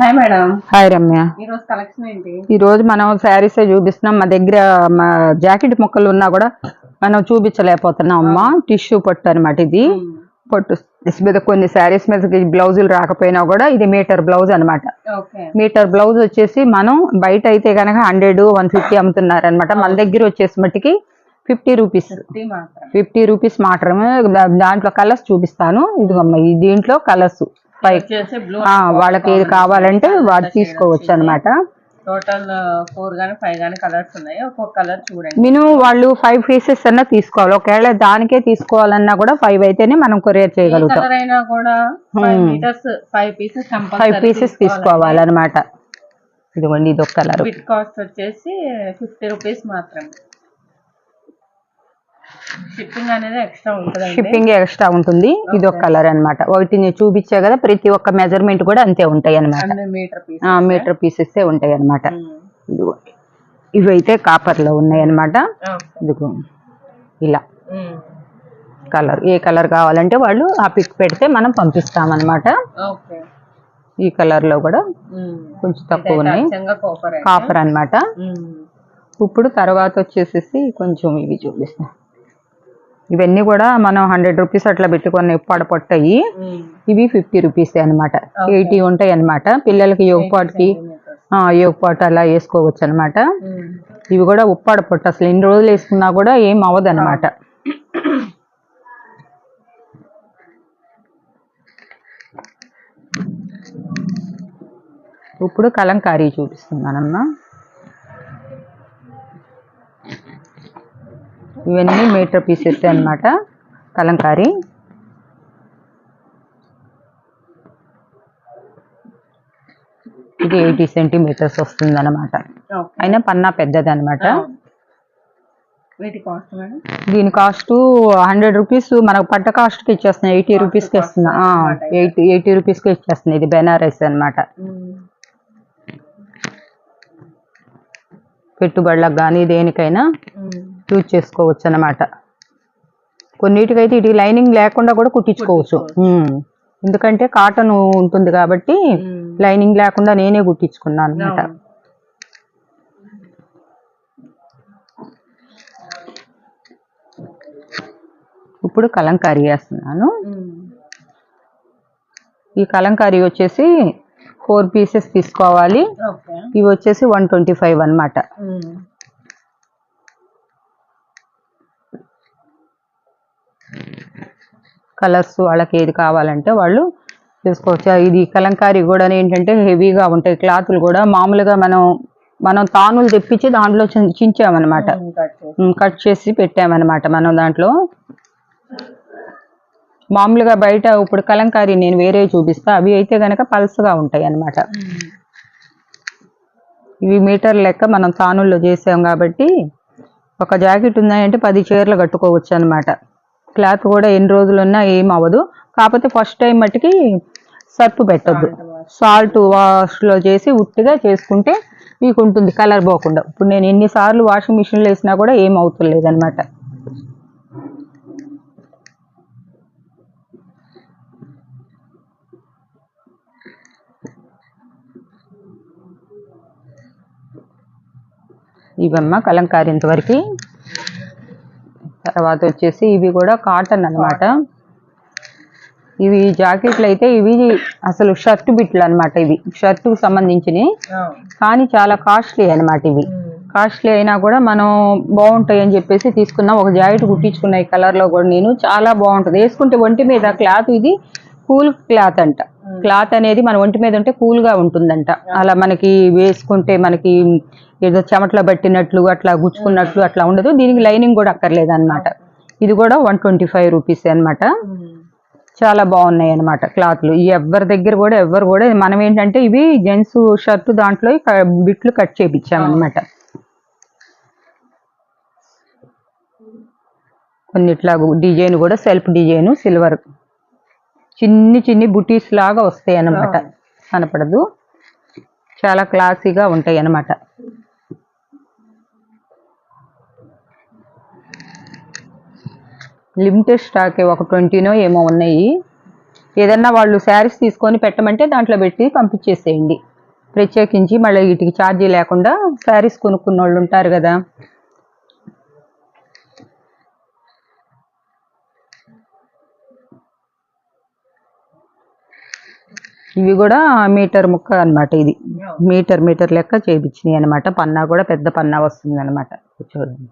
Hi madam. Hi Ramya. ఈరోజు collection ఏంటి? ఈరోజు మనం శారీస్ చూపిస్తున్నాం. మా దగ్గర జాకెట్ ముక్కలు ఉన్నా కూడా మనం చూపించలేకపోతున్నాం అమ్మా. టిష్యూ పట్టు అనమాట ఇది. పట్టు మీద కొన్ని శారీస్ మీద బ్లౌజులు రాకపోయినా కూడా ఇది మీటర్ బ్లౌజ్ అనమాట. మీటర్ బ్లౌజ్ వచ్చేసి మనం బయట అయితే కనుక 100, 150 అమ్ముతున్నారు అనమాట. మన దగ్గర వచ్చేసి మట్టికి 50 రూపీస్. 50 రూపీస్ మాత్రమే. దాంట్లో కలర్స్ చూపిస్తాను. ఇదిగమ్మా దీంట్లో కలర్స్ వాళ్ళకి ఏది కావాలంటే వాడు తీసుకోవచ్చు అనమాట. టోటల్ 4 గానీ 5 గానీ కలర్స్ ఉన్నాయి. ఒక్కొక్క కలర్ చూడండి. వాళ్ళు 5 పీసెస్ అన్నా తీసుకోవాలి. ఒకవేళ దానికే తీసుకోవాలన్నా కూడా 5 అయితేనే మనం కొరియర్ చేయగలుగుతాం. 5 పీసెస్ తీసుకోవాలన్నమాట. ఇదిగోండి ఇది ఒక కలర్. కాస్ట్ వచ్చేసి 50 రూపీస్ మాత్రమే. షిప్పింగ్ అనేది ఎక్స్ట్రా ఉంటుంది. ఇది ఒక కలర్ అనమాట. ఒకటి నేను చూపించా కదా, ప్రతి ఒక్క మెజర్మెంట్ కూడా అంతే ఉంటాయి అనమాట. మీటర్ పీసెస్ ఉంటాయి అనమాట. ఇదిగో ఇవైతే కాపర్ లో ఉన్నాయి అనమాట. ఇదిగో ఇలా కలర్, ఏ కలర్ కావాలంటే వాళ్ళు ఆ పిక్ పెడితే మనం పంపిస్తామన్నమాట. ఈ కలర్ లో కూడా కొంచెం తక్కువ ఉన్నాయి, కాపర్ అనమాట. ఇప్పుడు తర్వాత వచ్చేసేసి కొంచెం ఇవి చూపిస్తాం. ఇవన్నీ కూడా మనం 100 రూపీస్ అట్లా పెట్టుకొని పడపొట్టాయి. ఇవి 50 రూపీస్ అనమాట. 80 ఉంటాయి అనమాట. పిల్లలకి యోగపాటు అలా వేసుకోవచ్చు అనమాట. ఇవి కూడా ఉప్పాడ పొట్టు, అసలు ఎన్ని రోజులు వేసుకున్నా కూడా ఏం అవ్వదు అనమాట. ఇప్పుడు కలంకారీ చూపిస్తున్నానమ్మా. ఇవన్నీ మీటర్ పీసెస్ అనమాట. కలంకారీ ఇది 80 సెంటీమీటర్స్ వస్తుంది అనమాట. అయినా పన్నా పెద్దది అనమాట. దీని కాస్ట్ 100 రూపీస్ మనకు పట్ట కాస్ట్కి ఇచ్చేస్తున్నాయి. 80 రూపీస్కి ఇస్తున్నా. 80 రూపీస్కి ఇచ్చేస్తున్నాయి. ఇది బెనారస్ అనమాట. పెట్టుబడులకు కానీ దేనికైనా యూజ్ చేసుకోవచ్చు అన్నమాట. కొన్నిటికైతే ఇది లైనింగ్ లేకుండా కూడా కుట్టించుకోవచ్చు. ఎందుకంటే కాటన్ ఉంటుంది కాబట్టి లైనింగ్ లేకుండా నేనే కుట్టించుకున్నాను అనమాట. ఇప్పుడు కలంకారీ వేస్తున్నాను. ఈ కలంకారీ వచ్చేసి 4 పీసెస్ తీసుకోవాలి. ఇవి వచ్చేసి 125 అనమాట. కలర్స్ వాళ్ళకి ఏది కావాలంటే వాళ్ళు తీసుకోవచ్చు. ఇది కలంకారీ కూడా ఏంటంటే హెవీగా ఉంటాయి క్లాతులు కూడా. మామూలుగా మనం తానులు తెప్పించి దాంట్లో చించామన్నమాట, కట్ చేసి పెట్టామన్నమాట. మనం దాంట్లో మామూలుగా బయట ఇప్పుడు కలంకారీ నేను వేరే చూపిస్తా. అవి అయితే కనుక పల్స్గా ఉంటాయి అన్నమాట. ఇవి మీటర్ లెక్క మనం తానుల్లో చేసాం కాబట్టి ఒక జాకెట్ ఉన్నాయంటే 10 చీరలు కట్టుకోవచ్చు అనమాట. క్లాత్ కూడా ఎన్ని రోజులున్నా ఏం అవ్వదు. కాకపోతే ఫస్ట్ టైం మట్టుకి సర్ఫ్ పెట్టద్దు. సాల్ట్ వాష్లో చేసి ఉట్టిగా చేసుకుంటే మీకు ఉంటుంది కలర్ పోకుండా. ఇప్పుడు నేను ఎన్నిసార్లు వాషింగ్ మిషన్లో వేసినా కూడా ఏం అవుతులేదు అనమాట. ఇవమ్మ కలంకారీ ఇంతవరకు. తర్వాత వచ్చేసి ఇవి కూడా కాటన్ అనమాట. ఇవి జాకెట్లు అయితే ఇవి అసలు షర్ట్ బిట్లు అనమాట. ఇవి షర్ట్కు సంబంధించినవి కానీ చాలా కాస్ట్లీ అనమాట. ఇవి కాస్ట్లీ అయినా కూడా మనం బాగుంటాయి అని చెప్పేసి తీసుకున్నాం. ఒక జాకెట్ కుట్టించుకున్న ఈ కలర్లో కూడా నేను. చాలా బాగుంటుంది వేసుకుంటే. ఒంటి మీద క్లాత్ ఇది కూల్ క్లాత్ అంట. క్లాత్ అనేది మన ఒంటి మీద ఉంటే కూల్గా ఉంటుందంట. అలా మనకి వేసుకుంటే మనకి ఏదో చెమట్లో పట్టినట్లు అట్లా గుచ్చుకున్నట్లు అట్లా ఉండదు. దీనికి లైనింగ్ కూడా అక్కర్లేదు అనమాట. ఇది కూడా 125 రూపీస్ అనమాట. చాలా బాగున్నాయి అనమాట క్లాత్లు. ఎవరి దగ్గర కూడా ఎవరు కూడా మనం ఏంటంటే ఇవి జెంట్స్ షర్ట్ దాంట్లో బిట్లు కట్ చేయించామన్నమాట. కొన్నిట్లా డిజైన్ కూడా సెల్ఫ్ డిజైన్ సిల్వర్ చిన్ని బుటీస్ లాగా వస్తాయి అన్నమాట. కనపడదు, చాలా క్లాసీగా ఉంటాయి అన్నమాట. లిమిటెడ్ స్టాక్ ఒక 20నో ఏమో ఉన్నాయి. ఏదన్నా వాళ్ళు శారీస్ తీసుకొని పెట్టమంటే దాంట్లో పెట్టి పంపించేసేయండి. ప్రత్యేకించి మళ్ళీ వీటికి ఛార్జీ లేకుండా శారీస్ కొనుక్కున్న వాళ్ళు ఉంటారు కదా. ఇవి కూడా మీటర్ ముక్క అనమాట. ఇది మీటర్ లెక్క చేయించినాయి అనమాట. పన్నా కూడా పెద్ద పన్నా వస్తుంది అనమాట. చూడండి.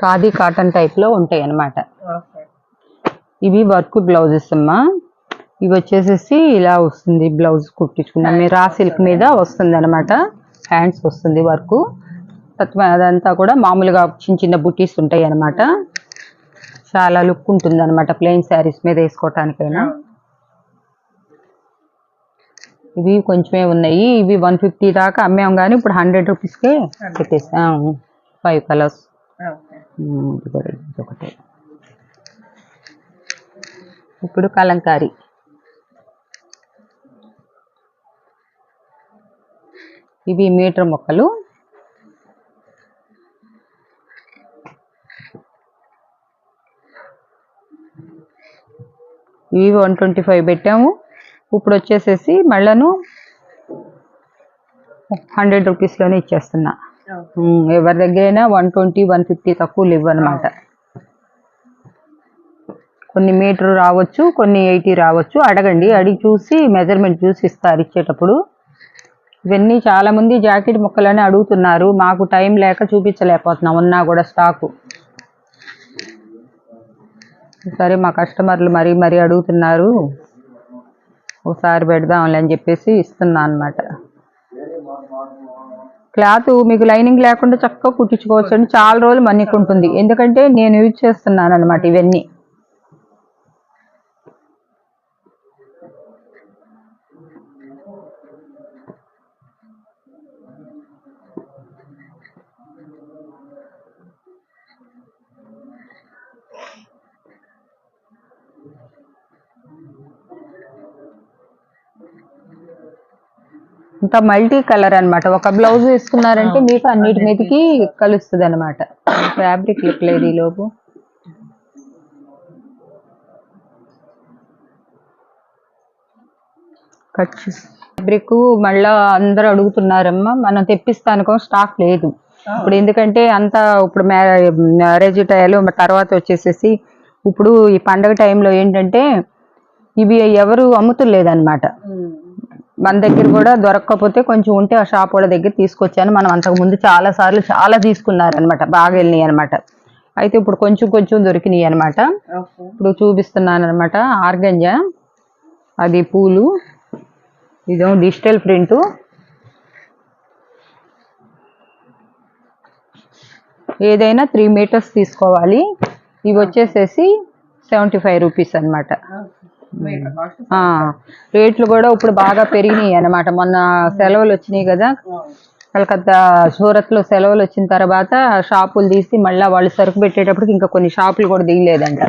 ఖాదీ కాటన్ టైప్లో ఉంటాయి అన్నమాట. ఇవి వర్క్ బ్లౌజెస్ అమ్మా. ఇవి వచ్చేసేసి ఇలా వస్తుంది బ్లౌజ్ కుట్టించుకున్నాం. రా సిల్క్ మీద వస్తుంది అనమాట. హ్యాండ్స్ వస్తుంది వర్క్. అదంతా కూడా మామూలుగా చిన్న చిన్న బుటీస్ ఉంటాయి అనమాట. చాలా లుక్ ఉంటుంది అనమాట ప్లెయిన్ శారీస్ మీద వేసుకోవటానికైనా. ఇవి కొంచెమే ఉన్నాయి. ఇవి 150 దాకా అమ్మాం, కానీ ఇప్పుడు 100 రూపీస్కే పెట్టేసాం. 5 కలర్స్. ఒకటే. ఇప్పుడు కలంకారీ. ఇవి మీటర్ మొక్కలు. ఇవి 125 పెట్టాము. ఇప్పుడు వచ్చేసేసి మళ్ళాను 100 రూపీస్లోనే ఇచ్చేస్తున్నా. ఎవరి దగ్గరైనా 120, 150 తక్కువ ఇవ్వనమాట. కొన్ని మీటర్ రావచ్చు, కొన్ని 80 రావచ్చు. అడగండి, అడిగి చూసి మెజర్మెంట్ చూసి ఇస్తారు ఇచ్చేటప్పుడు. ఇవన్నీ చాలా మంది జాకెట్ ముక్కలని అడుగుతున్నారు. మాకు టైం లేక చూపించలేకపోతున్నాం, ఉన్నా కూడా స్టాకు. సరే, మా కస్టమర్లు మరీ అడుగుతున్నారు, ఒకసారి పెడదాంలే అని చెప్పేసి ఇస్తున్నా అనమాట. క్లాత్ మీకు లైనింగ్ లేకుండా చక్కగా కుట్టించుకోవచ్చు అండి. చాలా రోజులు మన్నికుంటుంది. ఎందుకంటే నేను యూజ్ చేస్తున్నాను అనమాట ఇవన్నీ. ఇంకా మల్టీ కలర్ అనమాట. ఒక బ్లౌజ్ వేసుకున్నారంటే మీకు అన్నిటి మీదకి కలుస్తుంది అనమాట. ఫ్యాబ్రిక్ లుక్ లేదు ఈ లోపు. ఫ్యాబ్రిక్ మళ్ళా అందరూ అడుగుతున్నారమ్మా. మనం తెప్పిస్తానుకో స్టాక్ లేదు ఇప్పుడు. ఎందుకంటే అంతా ఇప్పుడు మ్యారేజ్ టైలు తర్వాత వచ్చేసేసి ఇప్పుడు ఈ పండగ టైంలో ఏంటంటే ఇవి ఎవరు అమ్ముతులేదన్నమాట. మన దగ్గర కూడా దొరకకపోతే కొంచెం ఉంటే ఆ షాప్ వాళ్ళ దగ్గర తీసుకొచ్చాను. మనం అంతకుముందు చాలా తీసుకున్నారనమాట, బాగా వెళ్ళినాయి అనమాట. అయితే ఇప్పుడు కొంచెం దొరికినాయి అనమాట. ఇప్పుడు చూపిస్తున్నాను అనమాట. ఆర్గంజా, అది పూలు, ఇదో డిజిటల్ ప్రింట్. ఏదైనా 3 మీటర్స్ తీసుకోవాలి. ఇవి వచ్చేసేసి 75 రూపీస్ అనమాట. రేట్లు కూడా ఇప్పుడు బాగా పెరిగినాయి అనమాట. మొన్న సెలవులు వచ్చినాయి కదా, కలకత్తా సూరత్లో సెలవులు వచ్చిన తర్వాత షాపులు తీసి మళ్ళీ వాళ్ళు సరుకు పెట్టేటప్పటికి ఇంకా కొన్ని షాపులు కూడా దిగలేదంట.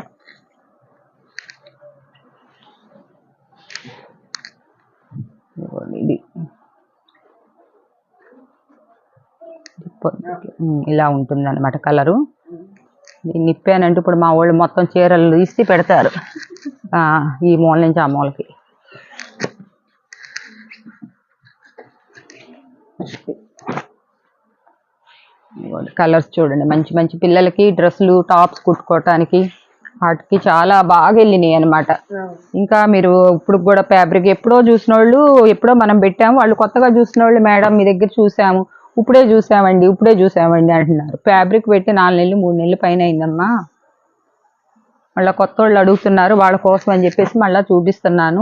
ఇది ఇలా ఉంటుంది అనమాట కలరు. నిప్పానంటే ఇప్పుడు మా వాళ్ళు మొత్తం చీరలు తీసి పెడతారు ఈ మూల నుంచి ఆ మూలకి. కలర్స్ చూడండి, మంచి పిల్లలకి డ్రెస్సులు, టాప్స్ కుట్టుకోవటానికి వాటికి చాలా బాగా వెళ్ళినాయి అనమాట. ఇంకా మీరు ఇప్పుడు కూడా ఫ్యాబ్రిక్ ఎప్పుడో చూసిన వాళ్ళు, ఎప్పుడో మనం పెట్టాము, వాళ్ళు కొత్తగా చూసిన వాళ్ళు మేడం మీ దగ్గర చూసాము, ఇప్పుడే చూసామండి అంటున్నారు. ఫ్యాబ్రిక్ పెట్టి 4 నెలలు 3 నెలలు పైన అయిందమ్మా. మళ్ళీ కొత్త వాళ్ళు అడుగుతున్నారు, వాళ్ళ కోసం అని చెప్పేసి మళ్ళీ చూపిస్తున్నాను.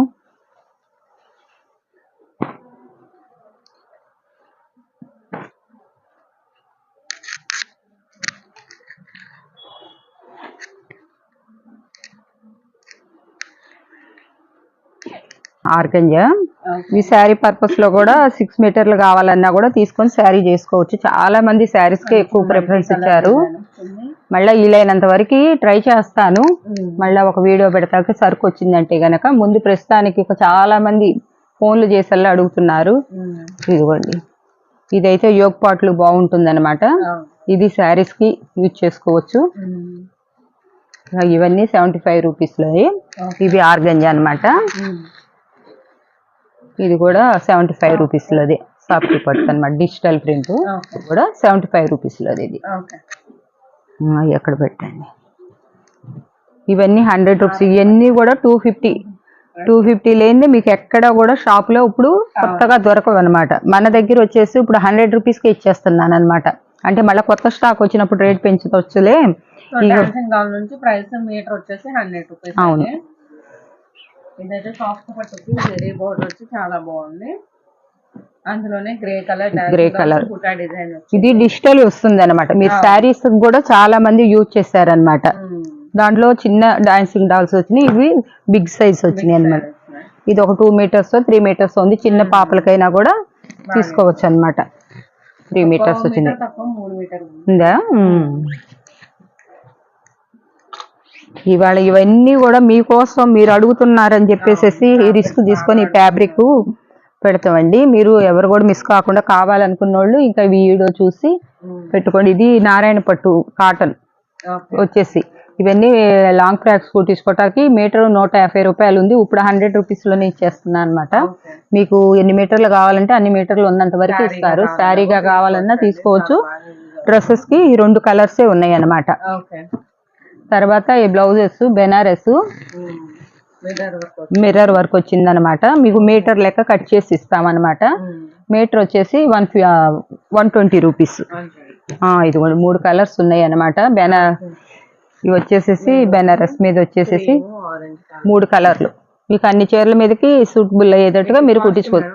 ఆర్గంజా ఈ శారీ పర్పస్ లో కూడా 6 మీటర్లు కావాలన్నా కూడా తీసుకొని శారీ చేసుకోవచ్చు. చాలా మంది శారీస్ కి ఎక్కువ ప్రిఫరెన్స్ ఇచ్చారు. మళ్ళీ వీలైనంత వరకు ట్రై చేస్తాను. మళ్ళీ ఒక వీడియో పెడతాక సరుకు వచ్చిందంటే గనక. ముందు ప్రస్తుతానికి చాలా మంది ఫోన్లు చేసేలా అడుగుతున్నారు. ఇదిగోండి, ఇదైతే యోగ్ పాట్లు బాగుంటుంది అనమాట. ఇది శారీస్ కి యూజ్ చేసుకోవచ్చు. ఇవన్నీ 75 రూపీస్లో. ఇవి ఆర్గంజా అనమాట. ఇది కూడా 75 రూపీస్లోది. సాఫ్ట్ పట్టు అనమాట, డిజిటల్ ప్రింట్ కూడా 75 రూపీస్లోది. ఇది ఎక్కడ పెట్టండి. ఇవన్నీ 100 రూపీస్. ఇవన్నీ కూడా 250 లేనిది మీకు ఎక్కడ కూడా షాప్ లో ఇప్పుడు కొత్తగా దొరకవు అనమాట. మన దగ్గర వచ్చేసి ఇప్పుడు 100 రూపీస్కే ఇచ్చేస్తున్నాను అనమాట. అంటే మళ్ళీ కొత్త స్టాక్ వచ్చినప్పుడు రేట్ పెంచుతొచ్చులే. ప్రైస్ మీటర్ వచ్చేసి 100 రూపీస్. అవును. ఇదైతే సాఫ్ట్ పట్టుకి జరీ బోర్డర్ వచ్చి చాలా బాగుంది. అందులోనే గ్రే కలర్ బుటా డిజైన్. ఇది డిజిటల్ వస్తుంది అనమాట. మీరు శారీస్ కూడా చాలా మంది యూజ్ చేశారనమాట. దాంట్లో చిన్న డాన్సింగ్ డాల్స్ వచ్చినాయి. ఇవి బిగ్ సైజ్ వచ్చినాయి అనమాట. ఇది ఒక 2 మీటర్స్ 3 మీటర్స్ ఉంది. చిన్న పాపలకైనా కూడా తీసుకోవచ్చు అనమాట. 3 మీటర్స్ వచ్చినాయి. ఉందా? ఇవాళ ఇవన్నీ కూడా మీకోసం మీరు అడుగుతున్నారని చెప్పేసి ఈ రిస్క్ తీసుకొని ఈ ఫ్యాబ్రిక్ పెడతామండి. మీరు ఎవరు కూడా మిస్ కాకుండా కావాలనుకున్న వాళ్ళు ఇంకా వీడియో చూసి పెట్టుకోండి. ఇది నారాయణ పట్టు కాటన్ వచ్చేసి. ఇవన్నీ లాంగ్ ఫ్రాక్స్ కుట్టించుకోవటానికి మీటర్ 150 రూపాయలు ఉంది. ఇప్పుడు 100 రూపీస్లోనే ఇచ్చేస్తున్నాను అనమాట. మీకు ఎన్ని మీటర్లు కావాలంటే అన్ని మీటర్లు ఉన్నంత వరకు ఇస్తారు. శారీగా కావాలన్నా తీసుకోవచ్చు. డ్రెస్సెస్ కి ఈ 2 కలర్సే ఉన్నాయి అనమాట. తర్వాత ఈ బ్లౌజెస్ బెనారస్ మిర్రర్ వర్క్ వచ్చిందనమాట. మీకు మీటర్ లెక్క కట్ చేసి ఇస్తామన్నమాట. మీటర్ వచ్చేసి 120 రూపీస్. ఇది 3 కలర్స్ ఉన్నాయి అనమాట. ఇవి వచ్చేసేసి బెనారస్ మీద వచ్చేసేసి 3 కలర్లు. మీకు అన్ని చీరల మీదకి సూటబుల్ అయ్యేటట్టుగా మీరు కుట్టించుకోవచ్చు.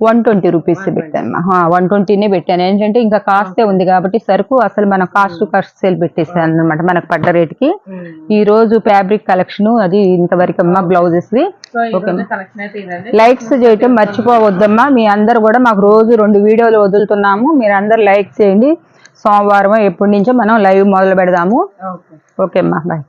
120 రూపీస్ పెట్టాను. 120నే పెట్టాను. ఏంటంటే ఇంకా కాస్టే ఉంది కాబట్టి సరుకు అసలు మనం కాస్ట్ సేల్ పెట్టేసాను అనమాట మనకు పడ్డ రేట్కి. ఈ రోజు ఫ్యాబ్రిక్ కలెక్షన్ అది ఇంతవరకు అమ్మా. Blouses okay. లైక్స్ చేయటం మర్చిపోవద్దమ్మా. మీ అందరు కూడా మాకు రోజు 2 వీడియోలు వదులుతున్నాము. మీరు అందరు లైక్ చేయండి. సోమవారం ఎప్పటి నుంచో మనం లైవ్ మొదలు పెడదాము. ఓకే అమ్మా, బాయ్.